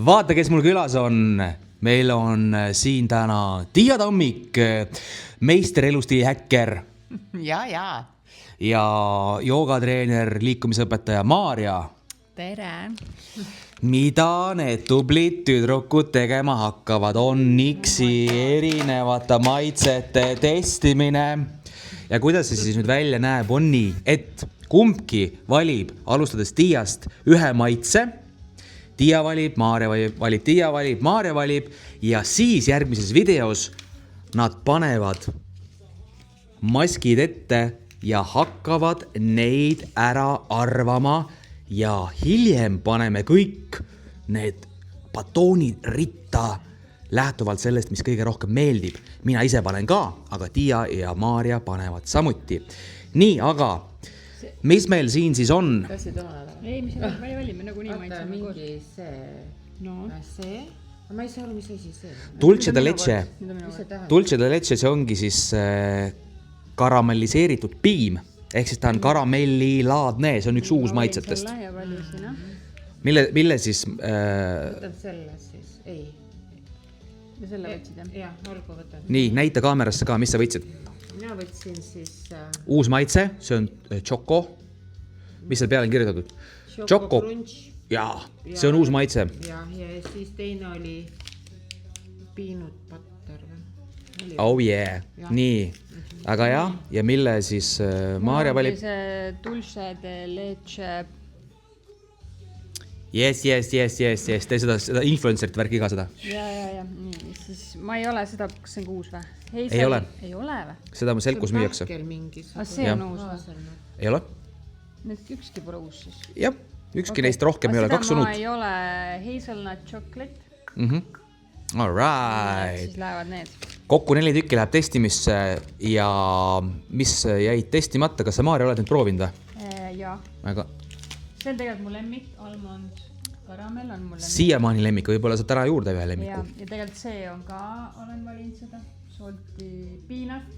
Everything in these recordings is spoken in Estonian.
Vaata, kes mul külas on. Meil on siin täna Tiia Tammik, meister elustiili häkker Ja. ja joogatreener, liikumisõpetaja Maarja. Tere. Mida need tublid tüdrukud tegema hakkavad, on Nixi erinevate maitsete testimine. Ja kuidas see siis nüüd välja näeb, on nii, et kumbki valib, alustades Tiiast, ühe maitse. Tiia valib, Maarja valib, Tiia valib, Maarja valib ja siis järgmises videos nad panevad maskid ette ja hakkavad neid ära arvama ja hiljem paneme kõik need batoonid ritta lähtuvalt sellest, mis kõige rohkem meeldib. Mina ise panen ka, aga Tiia ja Maarja panevad samuti. Nii, aga mis meil siin siis on? Ei, mis me valime nagunii maitseme koos. Mingi see. No. See. Ma ei saa aru, mis asi see. Dulce de leche. Mis see tähendab? Dulce de leche, see ongi siis karamelliseeritud piim. Ehk siis ta on karamellilaadne, see on üks uus maitsetest. Mille siis... Võtan selle siis. Ei. Ja selle võtsid, jah? Jah, olgu võtan. Nii, näita kaamerasse ka, mis sa võtsid? Mina võtsin siis... Uus maitse, see on Choco. Mis seal peale on kirjutatud? Choco Crunch. Jaa, see on uus maitse. Ja siis teine oli peanut butter. Oh yeah, nii. Aga jah, ja mille siis Maarja valib? See dulce de leche. Yes. Tee seda influencerit värki ka seda. Ja. Nii, siis ma ei ole seda, kas see on uus või? Ei ole. Ei ole või? Seda selkus müüakse. See on uus või? Ei ole? Need ükski pole uus siis? Jah, ükski neist rohkem ei ole, kaks on uut. Ma ei ole hazelnut chocolate. All right. Siis lähevad need. Kokku 4 tükki läheb testimisse ja mis jäid testimata, kas sa Maarja oled nüüd proovinud või? Jaa. Aga See on tegelikult mu lemmik, almond karamell on mu lemmik. siiamaani lemmik, võib-olla saad täna juurde ühe lemmiku. Ja tegelikult see on ka, olen valinud seda, salty peanut.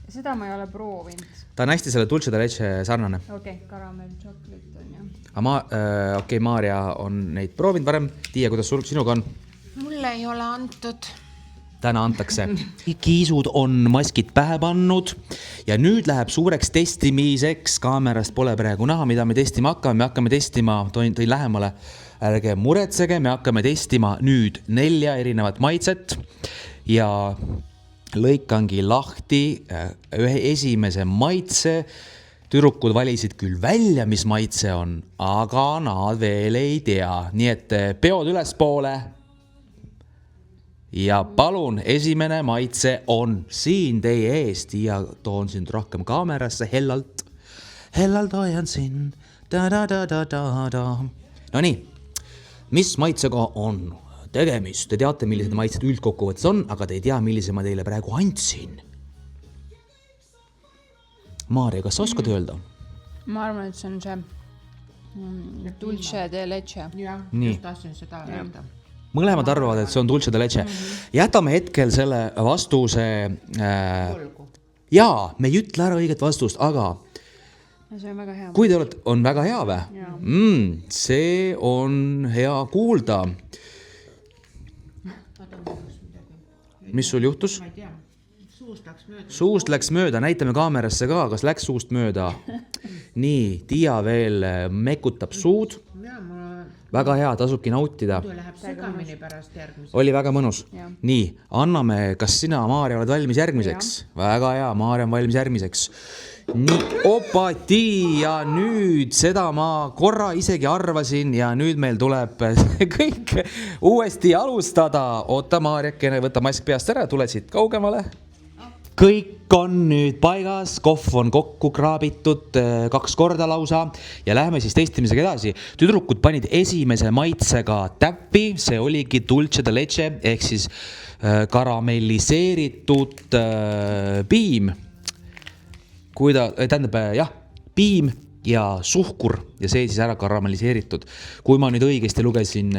Ja seda ma ei ole proovinud. Ta on hästi selle Dulce de leche sarnane. Okei, karamell chocolate on jah. Aga Maarja on neid proovinud varem. Tiia, kuidas sinuga on? Mulle ei ole antud. Täna antakse. Kiisud on maskid pähe pannud ja nüüd läheb suureks testimiseks. Kaamerast pole praegu näha, mida me testima hakkame. Me hakkame testima, tõin lähemale, ärge muretsege, me hakkame testima nüüd 4 erinevat maitset ja lõikangi lahti ühe esimese maitse. Tüdrukud valisid küll välja, mis maitse on, aga nad veel ei tea. Nii et peod üles poole. Ja palun, esimene maitse on siin teie eest ja toon sind rohkem kaamerasse hellalt. Hellalt hoian sind. No nii, mis maitsega on tegemist? Te teate, millised maitsed üldkokkuvõttes on, aga te ei tea, millise ma teile praegu andsin. Maarja, kas sa oskad öelda? Ma arvan, et see on see dulce de leche. Jah, Nii. just tahtsin seda öelda. Mõlemad arvavad, et see on Dulce de leche. Jätame hetkel selle vastuse... Jaa, me ei ütle ära õiget vastust, aga See on väga hea. kui te olete, on väga hea või? See on hea kuulda. Mis sul juhtus? Ma ei tea. Suust läks mööda. Suust läks mööda, näitame kaamerasse ka, kas läks suust mööda. Nii, Tiia veel mekutab suud. Ja, ma... Väga hea, tasubki nautida. Muidu läheb segamini pärast järgmise. Oli väga mõnus. Jah. Nii, anname, kas sina, Maarja, oled valmis järgmiseks? Väga hea, Maarja on valmis järgmiseks. Nii, opati ja nüüd seda ma korra isegi arvasin ja nüüd meil tuleb kõik uuesti alustada. Oota, Maarjakene, võta mask peast ära, tule siit kaugemale. Kõik on nüüd paigas, kohv on kokku kraabitud 2 korda lausa ja läheme siis testimisega edasi. Tüdrukud panid esimese maitsega täppi, see oligi Dulce de leche ehk siis karamelliseeritud piim. Piim ja suhkur ja see siis ära karamelliseeritud. Kui ma nüüd õigesti lugesin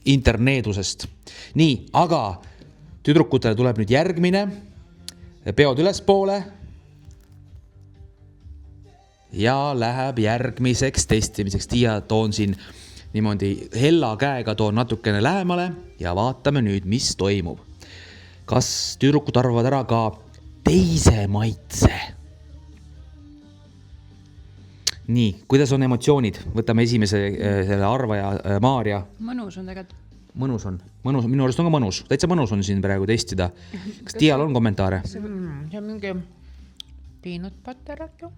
interneedusest. Nii, aga tüdrukutele tuleb nüüd järgmine. Peod üles poole. Ja läheb järgmiseks testimiseks. Tiia, toon siin niimoodi hella käega toon natukene lähemale ja vaatame nüüd, mis toimub. Kas tüdrukud arvavad ära ka teise maitse? Nii, kuidas on emotsioonid? Võtame esimese selle arvaja Maarja. Mõnus on tegelikult. Mõnus on. Minu arust on ka mõnus. Täitsa mõnus on siin praegu testida. Kas Tiial on kommentaare? See on mingi peanut butter äkki?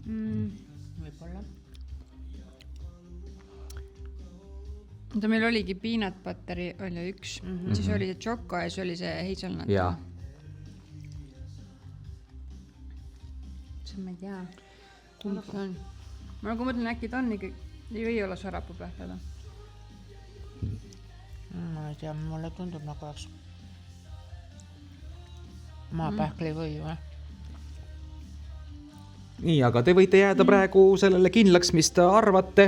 Võib-olla. Meil oligi peanut butteri oli üks, siis oli see Choco ja siis oli see hazelnut. Jaa. See ma ei tea. Kumb see on? Ma nagu mõtlen, äkki ta on ikka, ei või olla sarapupähkleda. Ma ei tea, mulle tundub nagu oleks maapähkli või või? Nii, aga te võite jääda praegu sellele kindlaks, mis te arvate.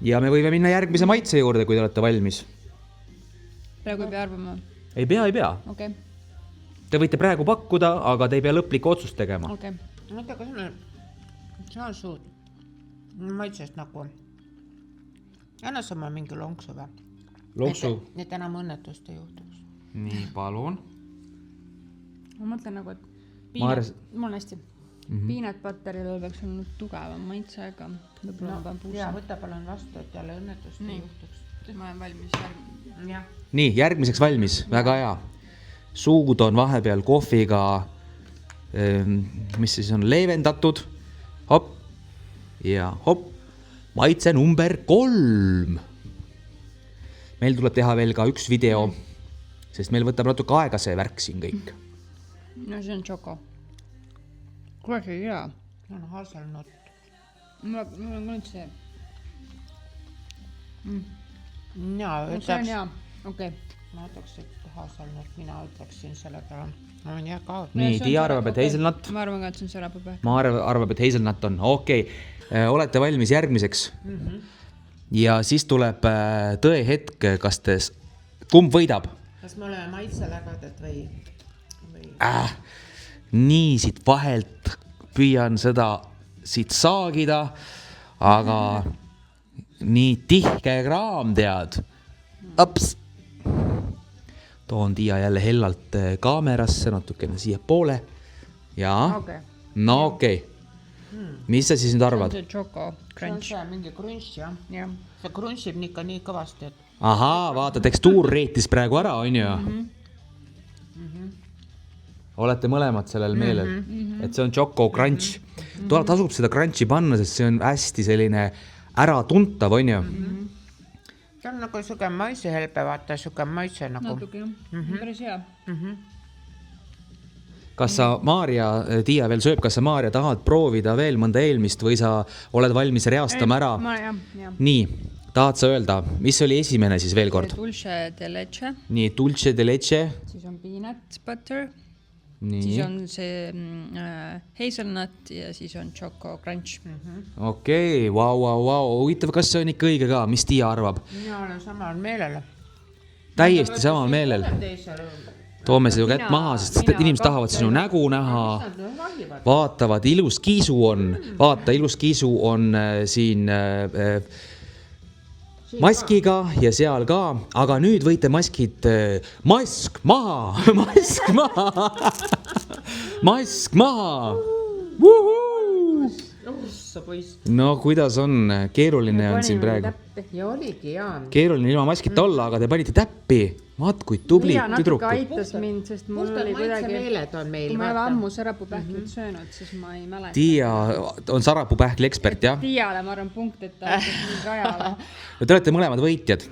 Ja me võime minna järgmise maitse juurde, kui te olete valmis. Praegu ei pea arvama. Ei pea. Okei. Te võite praegu pakkuda, aga te ei pea lõplikku otsust tegema. Okei. Mõtle, kas see on suud. Maitsest nagu. Anna sama mingi lonksu või? Lonksu. Need enam õnnetust ei juhtuks. Nii, palun. Ma mõtlen nagu, et mul on hästi. Peanut butteril peaks olnud tugevam maitse, aga võib-olla ma pean puusse. Võta palun vastu, et jälle õnnetust ei juhtuks. Ma olen valmis. Nii, järgmiseks valmis. Väga hea. Suud on vahepeal kohviga, mis siis on leevendatud. Hopp. Ja hopp. Maitse number 3. Meil tuleb teha veel ka üks video, sest meil võtab natuke aega see värk siin kõik. No see on Choco. Kuule see hea. See on haselnut. Mul on ka nüüd see. Jaa, See on hea. Okei. Ma ütleks, et haselnut mina ütleksin selle peale. Ma olen jää ka. Nii, Tiia arvab, et hazelnut. Ma arvan ka, et see on sarapupähk. Ma arvab, et hazelnut on. Okei. Olete valmis järgmiseks? Ja siis tuleb tõehetk, kas te... Kumb võidab? Kas me oleme maitselägedad või? Nii siit vahelt püüan seda siit saagida, aga nii tihke kraam tead. Ups. Toon Tiia jälle hellalt kaamerasse, natukene siia poole. Jaa. No okei. Mis sa siis nüüd arvad? See on see Choco crunch. See on mingi crunch, jah? Jah. See crunchib ikka nii kõvasti, et... Ahaa, vaata, tekstuur reetis praegu ära, on ju? Olete mõlemad sellel meelel, et see on Choco crunch. Tasub seda crunchi panna, sest see on hästi selline äratuntav, on ju? See on nagu suge maitsehelpe, vaata, suge maitse nagu... Natuke, jah. Päris hea. Kas sa, Maarja, Tiia veel sööb, kas sa, Maarja, tahad proovida veel mõnda eelmist või sa oled valmis reastama ära? Jah. Nii, tahad sa öelda, mis oli esimene siis veel kord? Dulce de leche. Nii, dulce de leche. Siis on peanut butter. Nii. Siis on see hazelnut ja siis on Choco crunch. Okei, vau. Huvitav, kas see on ikka õige ka? Mis Tiia arvab? Mina olen samal meelel. Täiesti samal meelel. Toome see ju kätt maha, sest inimesed tahavad sinu nägu näha. Vaatavad, ilus kiisu on. Vaata, ilus kiisu on siin maskiga ja seal ka. Aga nüüd võite maskid... Mask maha! Mask maha! Mask maha! No kuidas on? Keeruline on siin praegu. Ja oligi, jaa. Keeruline ilma maskita olla, aga te panite täppi. Vaat, kui tubli tüdrukud. Natuke aitas mind, sest mul oli kuidagi... Kui ma ei ole ammu sarapupähklit söönud, siis ma ei mäleta. Tiia on sarapupähkli ekspert, jah? Tiiale, ma arvan, punkt, et ta rajale. No te olete mõlemad võitjad.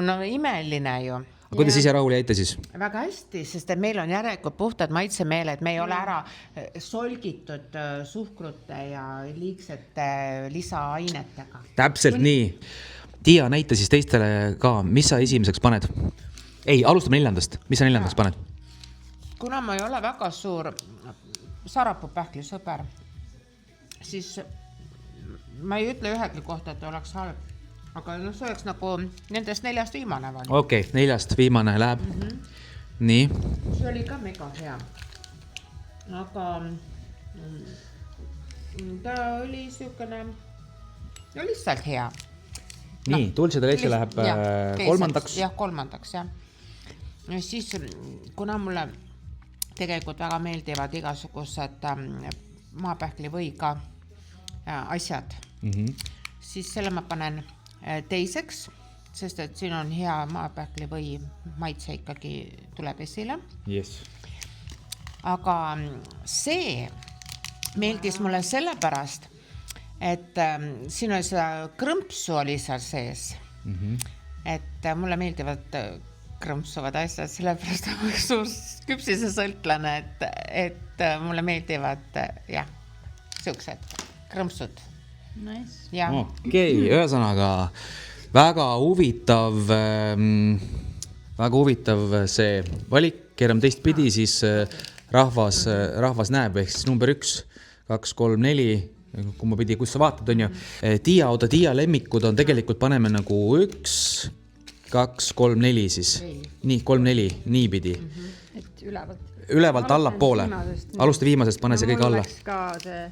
No imeline ju. Aga kuidas ise rahul jäite siis? Väga hästi, sest meil on järelikult puhtad maitsemeeled. Me ei ole ära solgitud suhkrute ja liigsete lisaainetega. Täpselt nii. Tiia, näita siis teistele ka, mis sa esimeseks paned? Ei, alustame 4. Mis sa 4. paned? Kuna ma ei ole väga suur sarapupähkli sõber, siis ma ei ütle ühegi kohta, et oleks halb. Aga see oleks nagu nendest 4 viimane vali. Okei, 4 viimane läheb. Nii. See oli ka mega hea. Aga ta oli siukene, no lihtsalt hea. nii, dulce de leche läheb kolmandaks. jah, kolmandaks, jah. Ja siis, kuna mulle tegelikult väga meeldivad igasugused maapähklivõiga asjad, siis selle ma panen teiseks, sest et siin on hea maapähklivõi maitse ikkagi tuleb esile. Yes. Aga see meeldis mulle sellepärast, et siin oli seda krõmpsu oli seal sees. Et mulle meeldivad krõmpsuvad asjad, sellepärast on suur küpsise sõltlane, et mulle meeldivad siuksed krõmpsud. Nice. Okei, ühesõnaga väga huvitav see valik, keerame teistpidi, siis rahvas näeb, ehk siis number 1, 2, 3, 4, kumma pidi, kus sa vaatad, on ju. Dia lemmikud on tegelikult, paneme nagu 1, 2, 3, 4 siis. Nii, 3, 4, nii pidi. Et ülevalt. Ülevalt allapoole. Alusta viimasest, pane see kõik alla. Mul läks ka see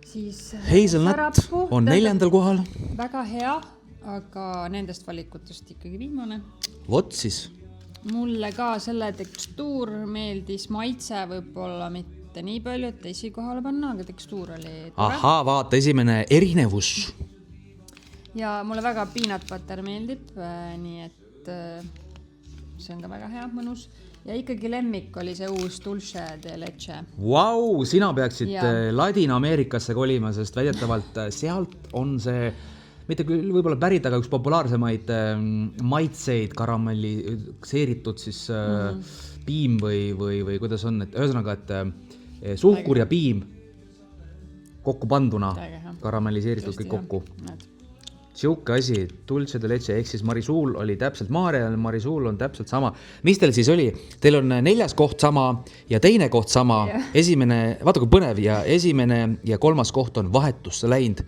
siis Hazelnut on 4. kohal. Väga hea, aga nendest valikutest ikkagi viimane. Vot siis. Mulle ka selle tekstuur meeldis, maitse võib-olla mitte nii palju, et esikohale panna, aga tekstuur oli tore. Ahaa, vaata, esimene erinevus. Ja mulle väga peanut butter meeldib, nii et see on ka väga hea, mõnus. Ja ikkagi lemmik oli see uus dulce de leche. Vau, sina peaksid Ladina-Ameerikasse kolima, sest väidetavalt sealt on see, mitte küll võib-olla pärit, aga üks populaarsemaid maitseid karamelliseeritud siis piim või kuidas on, et ühesõnaga, et suhkur ja piim kokku panduna karamelliseeritud kõik kokku. Siuke asi, dulce de leche, ehk siis Marisuul oli täpselt Maarjal, Marisuul on täpselt sama. Mis teil siis oli? Teil on 4. koht sama ja 2. koht sama. Esimene, vaata kui põnev, ja esimene ja 3. koht on vahetusse läinud.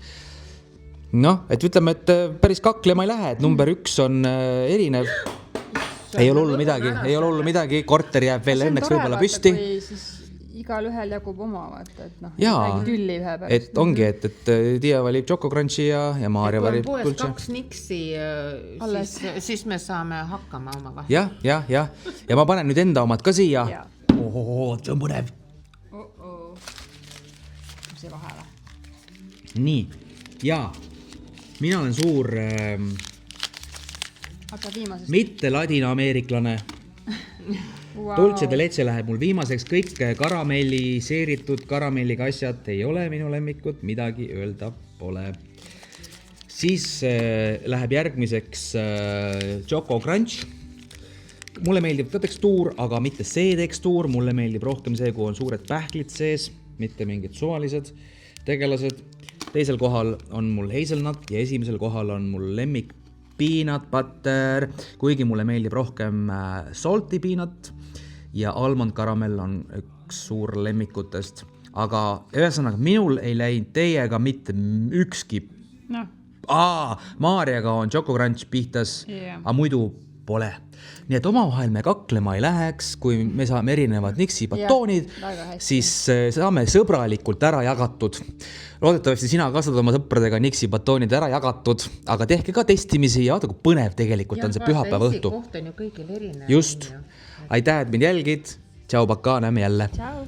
Noh, et ütleme, et päris kaklema ei lähe, et number 1 on erinev. Ei ole hullu midagi, korter jääb veel õnneks võib-olla püsti. Igal ühel jagub oma, vaata, et noh, tülli ühe pärast. Et ongi, et Dia valib Choco Crunchi ja Maarja valib Dulce. Kui on poes 2 niksi, siis me saame hakkama oma vahel. Ja ma panen nüüd enda omad ka siia. See on põnev. See vahele. Nii, ja mina olen suur mitte ladina-ameeriklane. Wow. Dulce de leche läheb mul viimaseks, kõik karamelliseeritud karamelliga asjad ei ole minu lemmikud, midagi öelda pole. Siis läheb järgmiseks Choco Crunch. Mulle meeldib ka tekstuur, aga mitte see tekstuur, mulle meeldib rohkem see, kui on suured pähklid sees, mitte mingid suvalised tegelased. Teisel kohal on mul hazelnut ja esimesel kohal on mul lemmik peanut butter, kuigi mulle meeldib rohkem salty peanut ja almond karamell on üks suur lemmikutest. Aga ühesõnaga, minul ei läinud teiega mitte ükski. No. Maarjaga on Choco Crunch pihtas, aga muidu pole. Nii et omavahel me kaklema ei läheks, kui me saame erinevad niksi batoonid, siis saame sõbralikult ära jagatud. Loodetavasti sina kasvad oma sõpradega niksi batoonid ära jagatud, aga tehke ka testimisi ja vaata, kui põnev tegelikult on see pühapäeva õhtu. Koht on ju kõigil erinev. Just. Aitäh, et mind jälgid. Tšau, pakaa, näeme jälle. Tšau.